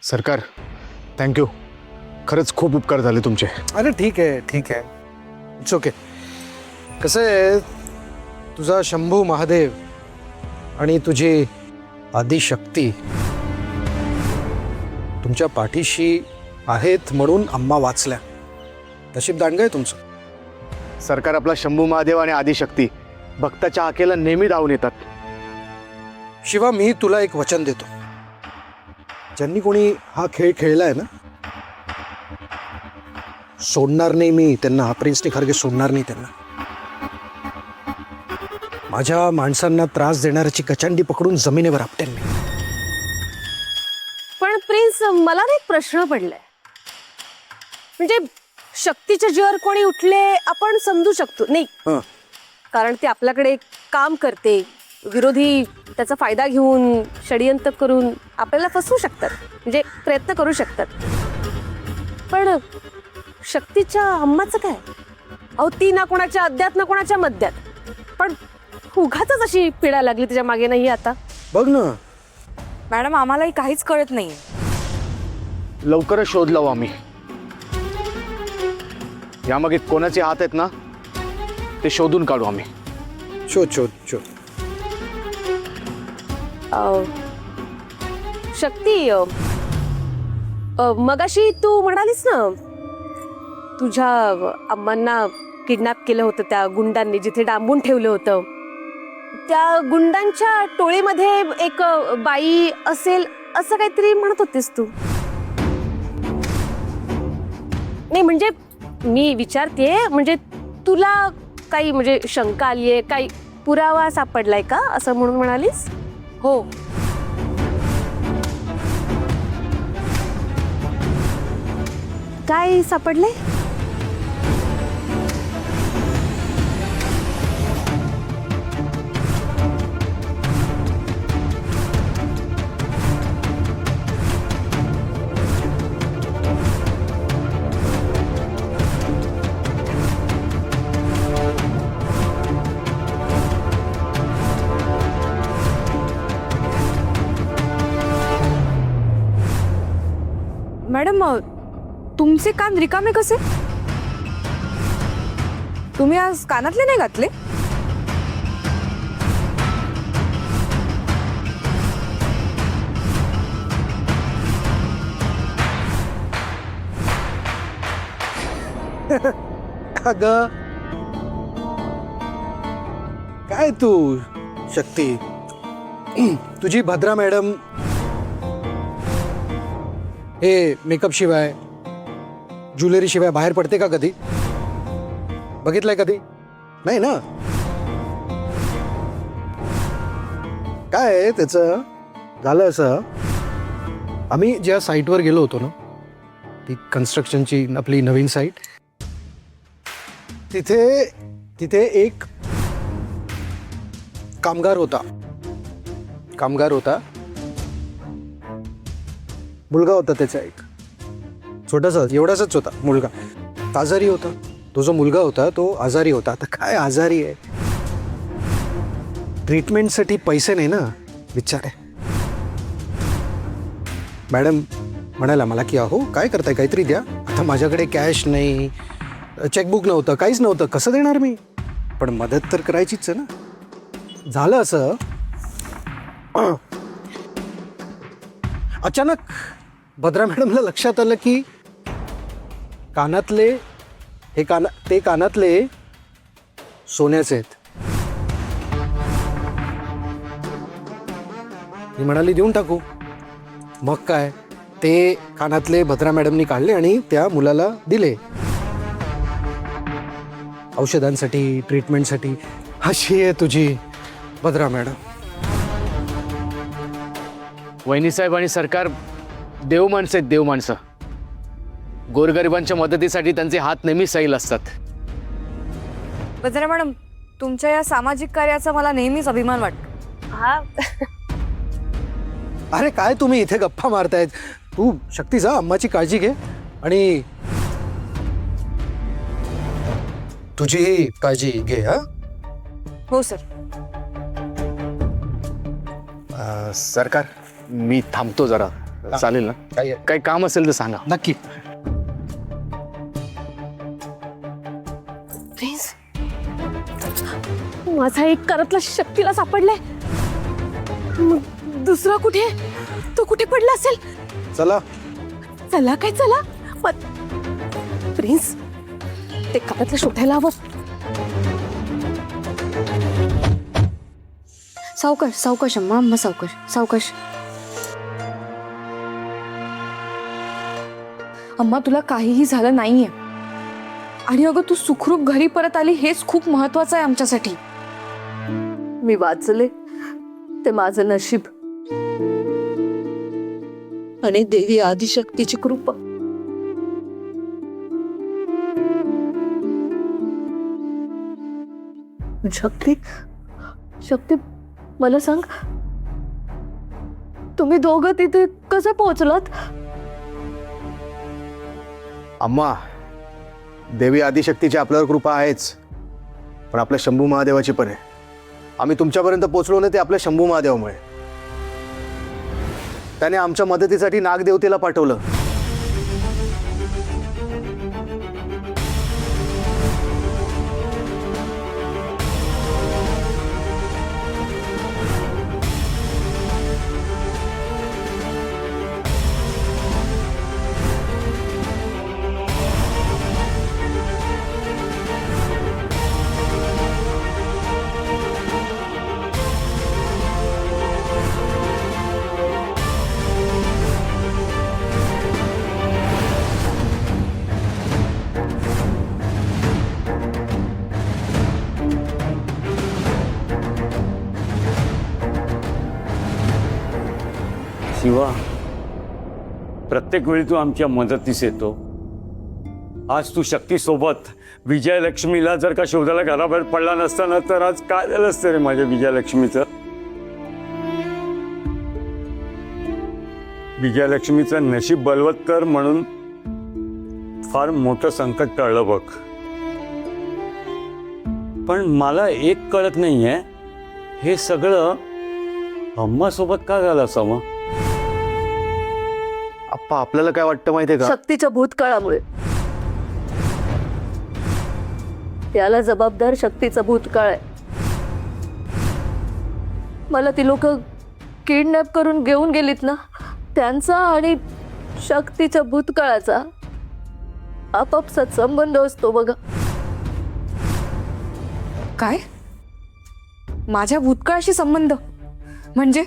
सरकार थँक्यू, खरंच खूप उपकार झाले तुमचे. अरे ठीक आहे इट्स ओके. कसं आहे, तुझा शंभू महादेव आणि तुझी आदिशक्ती तुमच्या पाठीशी आहेत म्हणून अम्मा वाचल्या. नशीब दांडगं आहे तुमचं. सरकार, आपला शंभू महादेव आणि आदिशक्ती भक्ताच्या हाकेला नेहमी धावून येतात. शिवा, मी तुला एक वचन देतो. ज्यांनी कोणी हा खेळ खेळलाय ना, सोडणार नाही मी त्यांना. प्रिन्सने खरगे सोडणार नाही त्यांना. माझ्या माणसांना त्रास देणाऱ्याची कचांडी पकडून जमिनीवर आपटेन मी. पण प्रिन्स, मला ना एक प्रश्न पडलाय. म्हणजे शक्तीच्या जीवावर कोणी उठले आपण समजू शकतो नाही, हं. कारण ते आपल्याकडे काम करते, विरोधी त्याचा फायदा घेऊन षडयंत्र करून आपल्याला फसवू शकतात, म्हणजे प्रयत्न करू शकतात. पण शक्तीच्या अम्माचं काय? अहो, ती ना कोणाच्या अद्यात ना कोणाच्या मध्यात, पण उगाचच अशी पिढा लागली तिच्या मागे नाही आता. बघ ना. मॅडम, आम्हालाही काहीच कळत नाही. लवकरच शोध लावू आम्ही. यामागे कोणाचे हात आहेत ना, ते शोधून काढू आम्ही. शोध. शक्ती, मगाशी तू म्हणालीस ना तुझ्या अम्मांना किडनॅप केलं होतं त्या गुंडांनी, जिथे डांबून ठेवलं होतं. त्या गुंडांच्या टोळीमध्ये एक बाई असेल असं काहीतरी म्हणत होतीस तू. नाही म्हणजे मी विचारते, म्हणजे तुला काही म्हणजे शंका आलीये, काही पुरावा सापडलाय का असं म्हणून म्हणालीस? हो, काय सापडले? मॅडम, तुमचे कान रिकामे कसे? तुम्ही आज कानातले नाही घातले? अगं काय तू शक्ती, तुझी भद्रा मॅडम हे मेकअप शिवाय ज्वेलरी शिवाय बाहेर पडते का कधी? बघितलंय कधी? नाही ना. काय त्याचं झालं असं, आम्ही ज्या साईटवर गेलो होतो ना, ती कन्स्ट्रक्शनची आपली नवीन साईट, तिथे एक कामगार होता. मुलगा होता त्याचा, एक छोटासा एवढासाच होता मुलगा. आजारी होता. तो जो मुलगा होता तो आजारी होता. आता काय आजारी आहे, ट्रीटमेंटसाठी पैसे नाही ना बिचारे. मॅडम म्हणाला मला की अहो काय करताय, काहीतरी द्या. आता माझ्याकडे कॅश नाही, चेकबुक नव्हतं, काहीच नव्हतं, कसं देणार मी? पण मदत तर करायचीच आहे ना. झालं असं, अचानक भद्रा मॅडमला लक्षात आलं की कानातले ते कानातले सोन्याचे आहेत. मी म्हणाली देऊन टाकू. मग काय, ते कानातले भद्रा मॅडमनी काढले आणि त्या मुलाला दिले औषधांसाठी, ट्रीटमेंटसाठी. अशी आहे तुझी भद्रा मॅडम. वहिनीसाहेब आणि सरकार देव माणसं आहेत, देव माणसं. गोरगरिबांच्या मदतीसाठी त्यांचे हात नेहमी सैल असतात. बजरा मॅडम, तुमच्या या सामाजिक कार्याचा मला नेहमीच अभिमान वाटतो. हा, अरे काय तुम्ही इथे गप्पा मारतायत? तू शक्ती जा, अम्माची काळजी घे आणि तुझीही काळजी घे. हा हो सर. सरकार, मी थांबतो जरा. चालेल ना? काही काम असेल तर सांगा. नक्की. प्रिन्स, माझा एक करतला शक्तीला सापडलाय. मग दुसरा कुठे? तो कुठे पडला असेल? चला. चला काय चला. प्रिन्स, ते करतला शोधायला हवं. सावकाश सावकाश अम्मा, अम्मा सावकाश सावकाश. अम्मा, तुला काहीही झालं नाहीये. आणि अगं, तू सुखरूप घरी परत आली हेच खूप महत्वाचं आहे आमच्यासाठी. मी वाचले, ते माझं नशीब आणि देवी आदिशक्तीची कृपा. शक्ती, शक्ती, मला सांग, तुम्ही दोघं तिथे कसं पोहोचलात? अम्मा, देवी आदिशक्तीची आपल्यावर कृपा आहेच, पण आपल्या शंभू महादेवाची पण आहे. आम्ही तुमच्यापर्यंत पोहोचलो ना ते आपल्या शंभू महादेवामुळे. त्याने आमच्या मदतीसाठी नागदेवतेला पाठवलं. शिवा, प्रत्येक वेळी तू आमच्या मदतीस येतो. आज तू शक्तीसोबत विजयलक्ष्मीला जर का शोधायला घराबाहेर पडला नसताना तर आज काय झालं असतं रे माझ्या विजयलक्ष्मीचं? विजयलक्ष्मीचं नशीब बलवत्तर म्हणून फार मोठं संकट टळलं बघ. पण मला एक कळत नाहीये, हे सगळं अम्मासोबत का झालं असावं? आप्पा, आपल्याला काय वाटतं माहितीये का? शक्तीच्या भूतकाळामुळे. त्याला जबाबदार शक्तीचा भूतकाळ आहे. मला ती लोक किडनॅप करून घेऊन गेलीत ना, त्यांचा आणि शक्तीच्या भूतकाळाचा आपापसात संबंध असतो बघा. काय? माझ्या भूतकाळाशी संबंध? म्हणजे